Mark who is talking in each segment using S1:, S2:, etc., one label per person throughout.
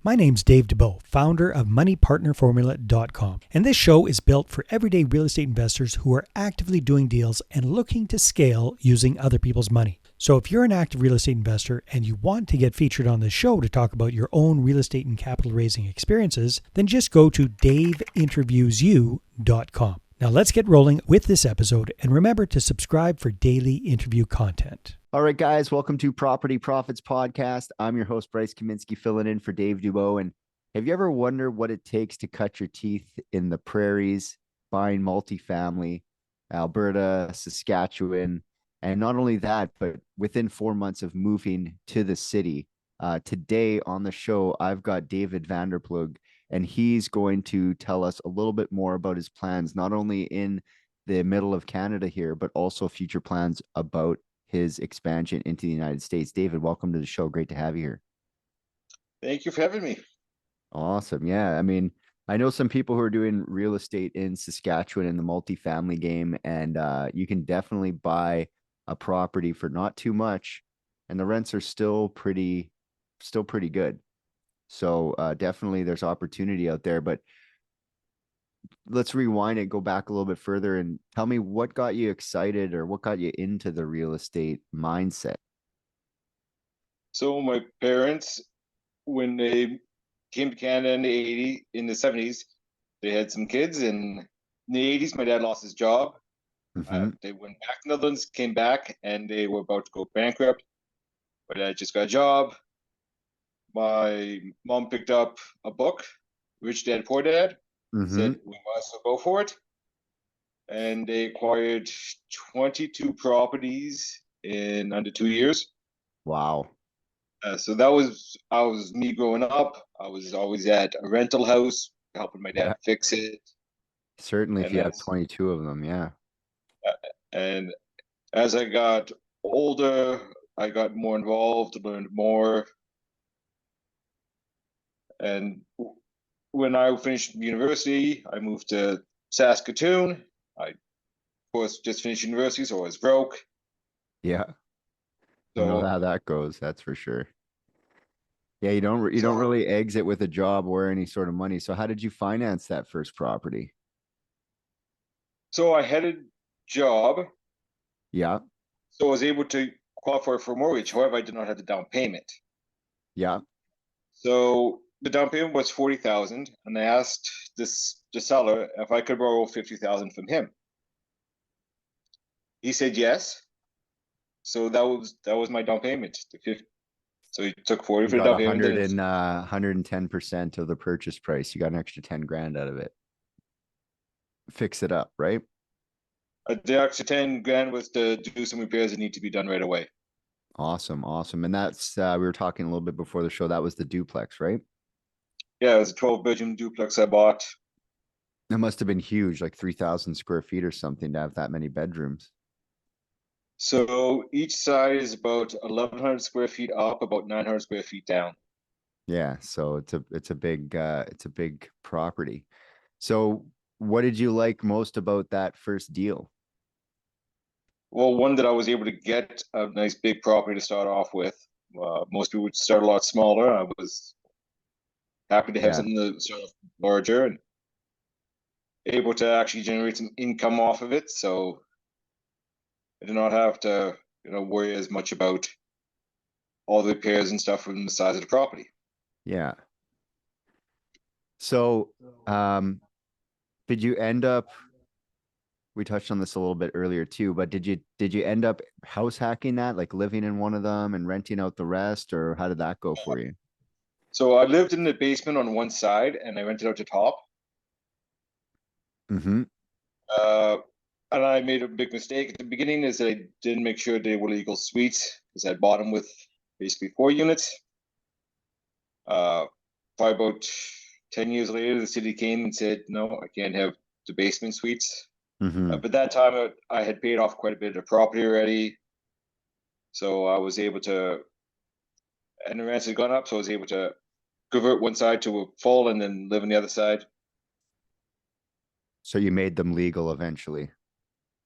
S1: My name's Dave DeBow, founder of MoneyPartnerFormula.com, and this show is built for everyday real estate investors who are actively doing deals and looking to scale using other people's money. So if you're an active real estate investor and you want to get featured on this show to talk about your own real estate and capital raising experiences, then just go to daveinterviewyou.com. Now let's get rolling with this episode, and remember to subscribe for daily interview content.
S2: All right, guys, welcome to Property Profits Podcast. I'm your host, Bryce Kaminsky, filling in for Dave Dubois. And have you ever wondered what it takes to cut your teeth in the prairies, buying multifamily, Alberta, Saskatchewan, and not only that, but within 4 months of moving to the city? Today on the show, I've got David Vanderploeg, and he's going to tell us a little bit more about his plans, not only in the middle of Canada here, but also future plans about his expansion into the United States. David, welcome to the show. Great to have you here.
S3: Thank you for having me.
S2: Awesome. Yeah. I mean, I know some people who are doing real estate in Saskatchewan in the multifamily game, and you can definitely buy a property for not too much, and the rents are still pretty good. So definitely there's opportunity out there, but let's rewind it, go back a little bit further, and tell me what got you excited or what got you into the real estate mindset.
S3: So my parents, when they came to Canada in the 70s, they had some kids. And in the 80s, my dad lost his job. They went back to the Netherlands, came back, and they were about to go bankrupt. My dad just got a job. My mom picked up a book, Rich Dad, Poor Dad. Said we might as well go for it, and they acquired 22 properties in under 2 years.
S2: Wow.
S3: So that was me growing up. I was always at a rental house helping my dad fix it.
S2: Certainly, if you have 22 of them, yeah.
S3: And as I got older, I got more involved, learned more, and when I finished university, I moved to Saskatoon. I, of course, just finished university, so I was broke.
S2: Yeah.
S3: So,
S2: I know how that goes. That's for sure. Yeah, you don't really exit with a job or any sort of money. So how did you finance that first property?
S3: So I had a job.
S2: Yeah.
S3: So I was able to qualify for a mortgage. However, I did not have the down payment.
S2: Yeah.
S3: So the down payment was $40,000, and I asked the seller if I could borrow $50,000 from him. He said yes. So that was my down payment. So he took 40 for the down payment.
S2: 110% of the purchase price. You got an extra 10 grand out of it. Fix it up, right?
S3: The extra 10 grand was to do some repairs that need to be done right away.
S2: Awesome. And that's we were talking a little bit before the show. That was the duplex, right?
S3: Yeah, it was a 12-bedroom duplex I bought.
S2: It must have been huge, like 3,000 square feet or something, to have that many bedrooms.
S3: So each side is about 1,100 square feet up, about 900 square feet down.
S2: Yeah, so it's a big property. So what did you like most about that first deal?
S3: Well, one, that I was able to get a nice big property to start off with. Most people would start a lot smaller. I was happy to have something that sort of larger and able to actually generate some income off of it. So I did not have to, worry as much about all the repairs and stuff from the size of the property.
S2: Yeah. So, did you end up, we touched on this a little bit earlier too, but did you end up house hacking that, like living in one of them and renting out the rest, or how did that go for you?
S3: So I lived in the basement on one side and I rented out the top. And I made a big mistake at the beginning, is I didn't make sure they were legal suites, because I bought them with basically 4 units. Probably about 10 years later, the city came and said, no, I can't have the basement suites. But that time I had paid off quite a bit of property already. So I was able to, and the rents had gone up, so I was able to convert one side to a full and then live on the other side.
S2: So you made them legal eventually?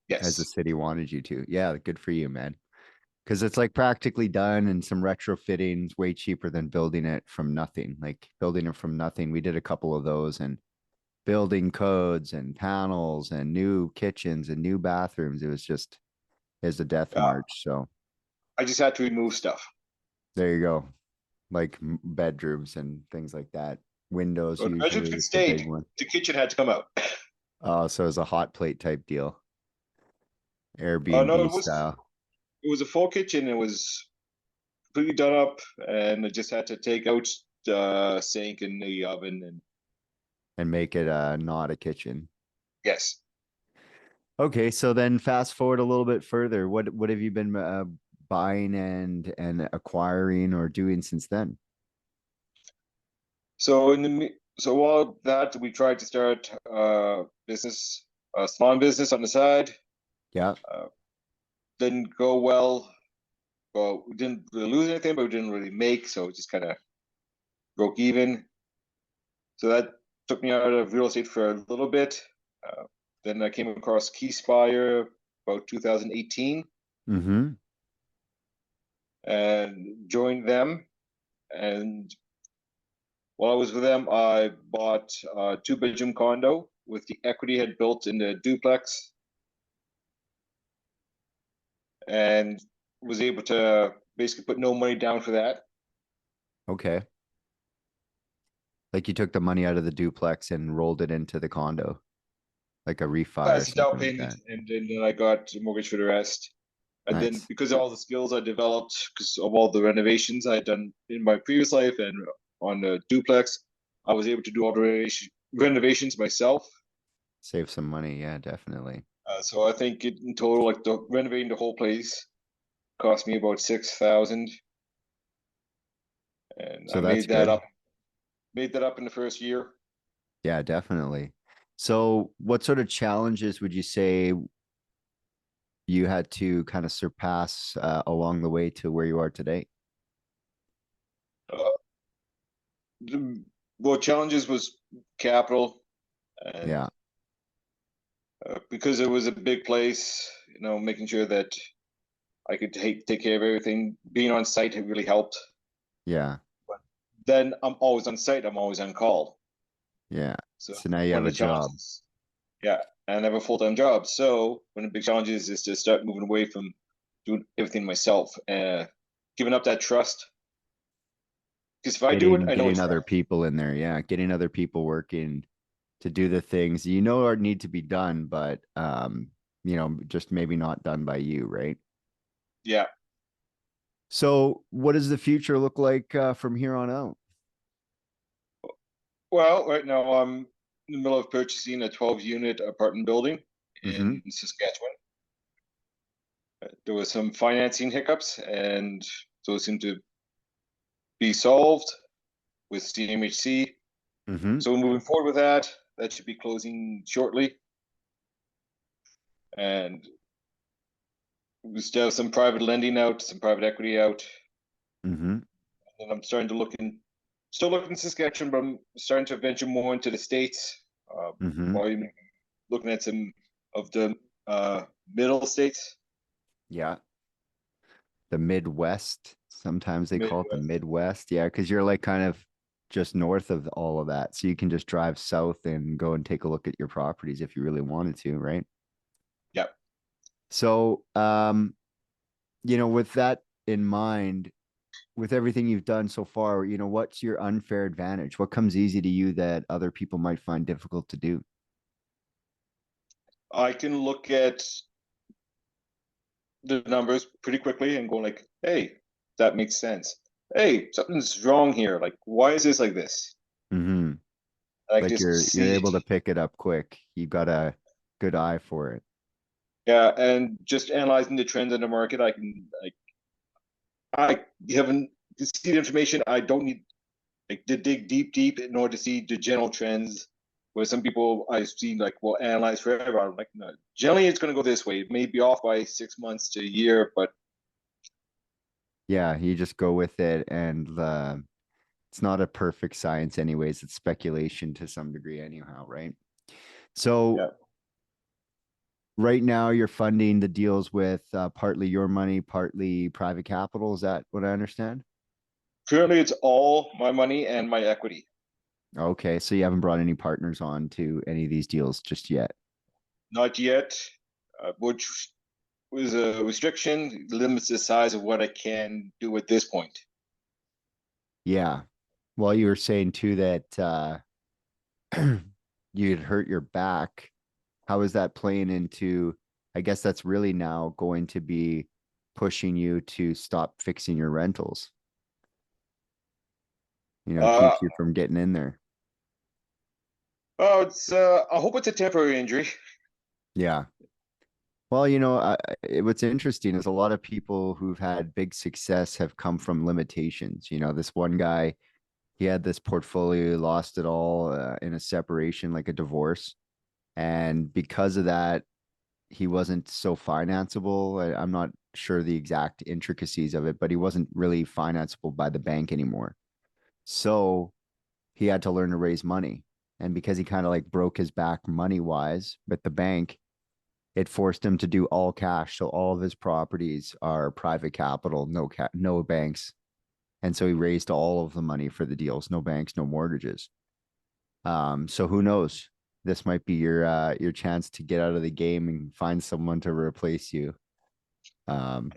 S3: Yes.
S2: As the city wanted you to. Yeah, good for you, man. Because it's like practically done, and some retrofitting is way cheaper than building it from nothing. Like building it from nothing. We did a couple of those, and building codes and panels and new kitchens and new bathrooms. It was just is a death
S3: Yeah,
S2: march. So
S3: I just had to remove stuff.
S2: there you go. Like bedrooms and things like that. Windows
S3: So the bedrooms
S2: usually
S3: could
S2: is the big
S3: stay.
S2: one.
S3: The kitchen had to come out.
S2: So it's a hot plate type deal,
S3: No,
S2: Airbnb
S3: it was
S2: style,
S3: a full kitchen. It was completely done up, and I just had to take out the sink and the oven. And
S2: and make it not a kitchen.
S3: yes,
S2: Okay, so then fast forward a little bit further. What have you been buying and acquiring or doing since then?
S3: so so while that we tried to start business, a salon business on the side.
S2: Yeah.
S3: Didn't go well. Well, we didn't really lose anything, but we didn't really make, so it just kind of broke even. So that took me out of real estate for a little bit. Uh, then I came across Keyspire about 2018
S2: Mm-hmm.
S3: and joined them. And while I was with them, I bought a 2-bedroom condo with the equity I had built in the duplex, and was able to basically put no money down for that.
S2: Okay. Like you took the money out of the duplex and rolled it into the condo, like a refi or
S3: As a down
S2: something like
S3: payment,
S2: that.
S3: and then I got a mortgage for the rest. And then
S2: Nice.
S3: because of all the skills I developed, because of all the renovations I had done in my previous life and on the duplex, I was able to do all the renovations myself.
S2: Save some money. Yeah, definitely.
S3: So I think in total, like renovating the whole place cost me about 6,000, and I
S2: So that's good.
S3: made that up in the first year.
S2: Yeah, definitely. So what sort of challenges would you say you had to kind of surpass along the way to where you are today?
S3: Uh, well, challenges was capital, and
S2: Yeah.
S3: because it was a big place, making sure that I could take care of everything. Being on site had really helped.
S2: Yeah.
S3: But then I'm always on site. I'm always on call.
S2: Yeah.
S3: So
S2: So now you
S3: one
S2: have
S3: of
S2: a
S3: the
S2: job.
S3: challenges, yeah, and I have a full-time job. So one of the big challenges is to start moving away from doing everything myself, giving up that trust. Because if I do it, I know
S2: Getting
S3: it's right.
S2: other people in there. Yeah. Getting other people working to do the things you know are need to be done, but just maybe not done by you, right?
S3: Yeah.
S2: So what does the future look like from here on out?
S3: Well, right now I'm in the middle of purchasing a 12-unit apartment building
S2: Mm-hmm.
S3: in Saskatchewan. There was some financing hiccups, and those seem to be solved with CMHC.
S2: Mm-hmm.
S3: So moving forward with that, that should be closing shortly. And we still have some private lending out, some private equity out.
S2: Mm-hmm.
S3: And I'm starting to still looking in Saskatchewan, but I'm starting to venture more into the States.
S2: Mm-hmm.
S3: While looking at some of the middle states.
S2: Yeah. The Midwest. Sometimes they call it the
S3: Midwest.
S2: Midwest. Yeah, because you're like kind of just north of all of that. So you can just drive south and go and take a look at your properties if you really wanted to, right?
S3: Yep.
S2: So with that in mind, with everything you've done so far, what's your unfair advantage? What comes easy to you that other people might find difficult to do?
S3: I can look at the numbers pretty quickly and go like, hey, that makes sense. Hey, something's wrong here. Like, why is this like this?
S2: Mm-hmm.
S3: I
S2: Like
S3: just
S2: you're
S3: see it.
S2: able to pick it up quick. You got a good eye for it.
S3: Yeah, and just analyzing the trends in the market, I haven't to see the information. I don't need like to dig deep in order to see the general trends. Where some people I've seen like will analyze forever. I'm like, no, generally it's going to go this way. It may be off by 6 months to a year, but
S2: Yeah, you just go with it, and it's not a perfect science anyways. It's speculation to some degree anyhow, right? So
S3: yeah.
S2: right now you're funding the deals with partly your money, partly private capital. Is that what I understand?
S3: Currently, it's all my money and my equity.
S2: Okay, so you haven't brought any partners on to any of these deals just yet.
S3: Not yet, which was a restriction, limits the size of what I can do at this point.
S2: Yeah. Well, you were saying too that you'd hurt your back. How is that playing into, I guess that's really now going to be pushing you to stop fixing your rentals. It
S3: Uh,
S2: keeps you from getting in there.
S3: oh, it's. I hope it's a temporary injury.
S2: Yeah. Well, what's interesting is a lot of people who've had big success have come from limitations. This one guy, he had this portfolio, he lost it all in a separation, like a divorce. And because of that, he wasn't so financeable. I'm not sure the exact intricacies of it, but he wasn't really financeable by the bank anymore. So he had to learn to raise money. And because he kind of like broke his back money wise with the bank, it forced him to do all cash. So all of his properties are private capital, no banks. And so he raised all of the money for the deals, no banks, no mortgages. So who knows? This might be your chance to get out of the game and find someone to replace you. Um,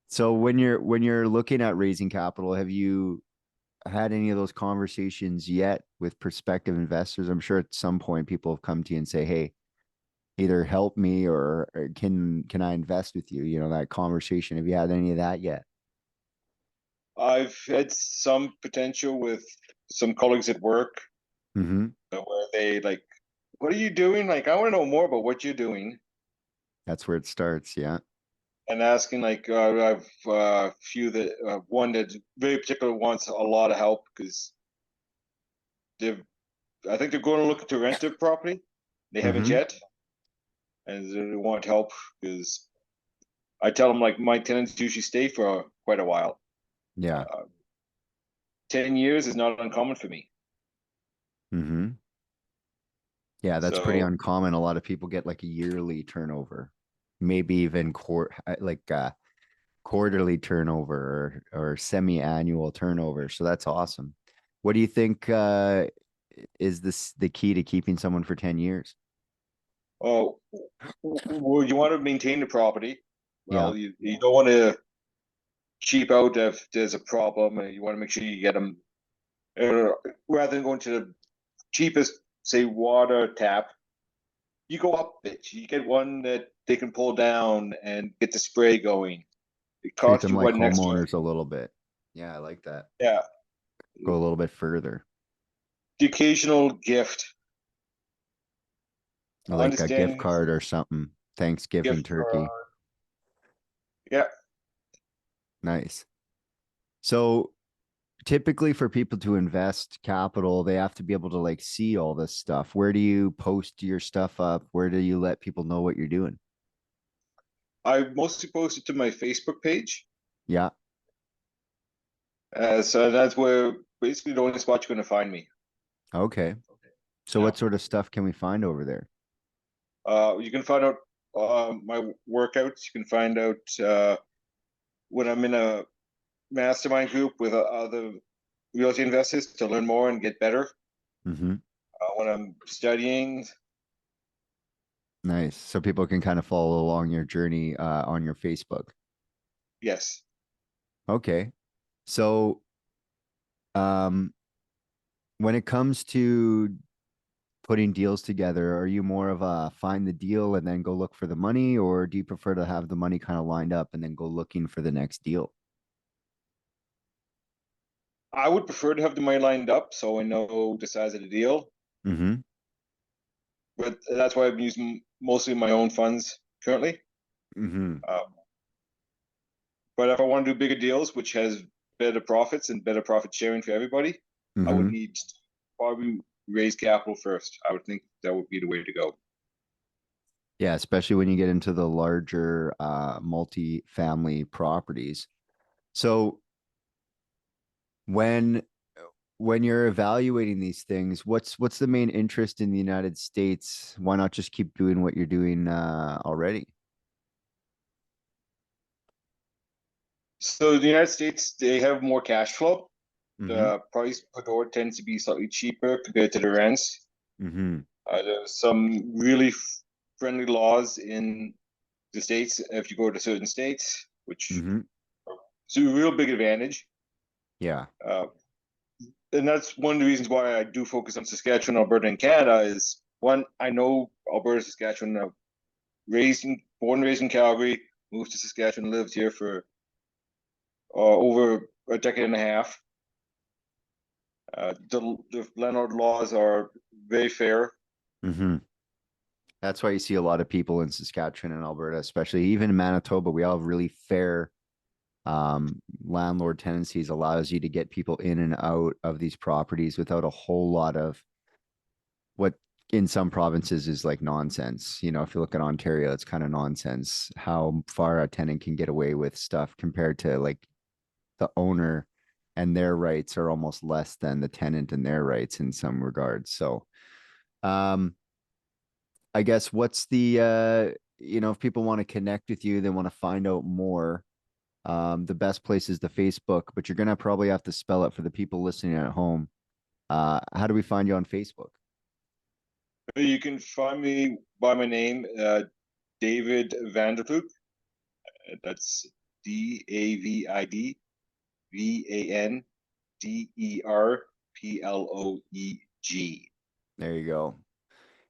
S2: so when you're looking at raising capital, have you had any of those conversations yet with prospective investors? I'm sure at some point people have come to you and say, "Hey, either help me or can I invest with you?" That conversation. Have you had any of that yet?
S3: I've had some potential with some colleagues at work
S2: Mm-hmm.
S3: where they like, "What are you doing?" Like, I want to know more about what you're doing,
S2: That's where it starts. Yeah.
S3: and asking like, I've few that one that very particular wants a lot of help because they've. I think they're going to look to rent their property. They haven't
S2: Mm-hmm.
S3: yet, and they want help because I tell them like my tenants usually stay for quite a while.
S2: Yeah.
S3: Uh, 10 years is not uncommon for me.
S2: Mm-hmm. Yeah, that's pretty
S3: So
S2: uncommon. A lot of people get like a yearly turnover, maybe even quarterly turnover or semi-annual turnover. So that's awesome. What do you think is this the key to keeping someone for 10 years?
S3: oh, well, you want to maintain the property.
S2: Yeah.
S3: Well, you don't want to cheap out if there's a problem, and you want to make sure you get them rather than going to the cheapest, say, water tap. You go up it. You get one that they can pull down and get the spray going. It
S2: Treat
S3: costs
S2: them
S3: you
S2: like
S3: what, an extra?
S2: homeowners a little bit. Yeah, I like that.
S3: Yeah,
S2: Go a little bit further.
S3: the occasional gift.
S2: Like a gift
S3: Understand
S2: card or something. Thanksgiving
S3: gift
S2: turkey.
S3: card. Yeah,
S2: Nice. So typically for people to invest capital, they have to be able to like see all this stuff. Where do you post your stuff up? Where do you let people know what you're doing?
S3: I mostly post it to my Facebook page.
S2: Yeah.
S3: So that's where basically the only spot you're going to find me.
S2: Okay. So
S3: Yeah.
S2: what sort of stuff can we find over there?
S3: You can find out my workouts. You can find out when I'm in a mastermind group with other real estate investors to learn more and get better.
S2: Mm-hmm.
S3: When I'm studying,
S2: Nice. So people can kind of follow along your journey on your Facebook.
S3: yes.
S2: Okay. So um when it comes to putting deals together, are you more of a find the deal and then go look for the money, or do you prefer to have the money kind of lined up and then go looking for the next deal?
S3: I would prefer to have the money lined up so I know the size of the deal,
S2: Mm-hmm.
S3: but that's why I'm using mostly my own funds currently.
S2: Mm-hmm.
S3: Um, but if I want to do bigger deals, which has better profits and better profit sharing for everybody, I would
S2: Mm-hmm.
S3: need to probably raise capital first. I would think that would be the way to go.
S2: Yeah, especially when you get into the larger multi-family properties. So when when you're evaluating these things, what's the main interest in the United States? Why not just keep doing what you're doing already?
S3: So the United States, they have more cash flow.
S2: Mm-hmm.
S3: The price per door tends to be slightly cheaper compared to the rents.
S2: Mm-hmm.
S3: There's some really friendly laws in the states if you go to certain states, which
S2: Mm-hmm.
S3: is a real big advantage.
S2: Yeah.
S3: Uh, and that's one of the reasons why I do focus on Saskatchewan, Alberta, and Canada. Is one, I know Alberta, Saskatchewan, born and raised in Calgary, moved to Saskatchewan, lived here for over a decade and a half. The landlord laws are very fair.
S2: Mm-hmm. That's why you see a lot of people in Saskatchewan and Alberta, especially even in Manitoba. We all have really fair landlord tenancies, allows you to get people in and out of these properties without a whole lot of what in some provinces is like nonsense. You know, if you look at Ontario, it's kind of nonsense how far a tenant can get away with stuff compared to like the owner, and their rights are almost less than the tenant and their rights in some regards. So, um, I guess what's the if people want to connect with you, they want to find out more. The best place is the Facebook, but you're gonna probably have to spell it for the people listening at home. How do we find you on Facebook?
S3: You can find me by my name, David Vanderploeg. That's DAVIDVANDERPLOEG.
S2: There you go.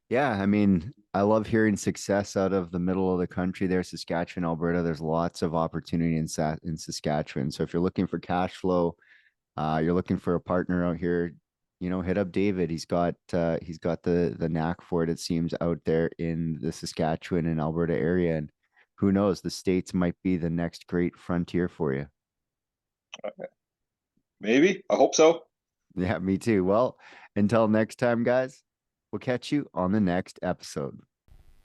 S2: Yeah, I mean, I love hearing success out of the middle of the country there, Saskatchewan, Alberta. There's lots of opportunity in Saskatchewan. So if you're looking for cash flow, you're looking for a partner out here, hit up David. He's got the knack for it, it seems, out there in the Saskatchewan and Alberta area. And who knows, the States might be the next great frontier for you.
S3: Maybe. I hope so.
S2: Yeah, me too. Well, until next time, guys, we'll catch you on the next episode.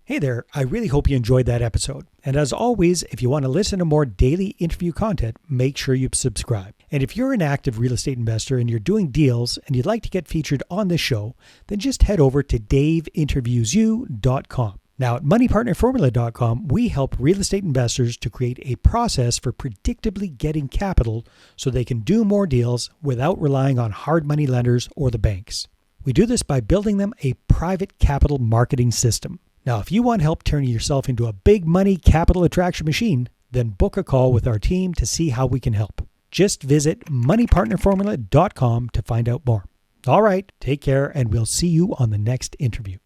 S1: Hey there, I really hope you enjoyed that episode. And as always, if you want to listen to more daily interview content, make sure you subscribe. And if you're an active real estate investor and you're doing deals and you'd like to get featured on this show, then just head over to daveinterviewsyou.com. Now at moneypartnerformula.com, we help real estate investors to create a process for predictably getting capital so they can do more deals without relying on hard money lenders or the banks. We do this by building them a private capital marketing system. Now, if you want help turning yourself into a big money capital attraction machine, then book a call with our team to see how we can help. Just visit moneypartnerformula.com to find out more. All right, take care, and we'll see you on the next interview.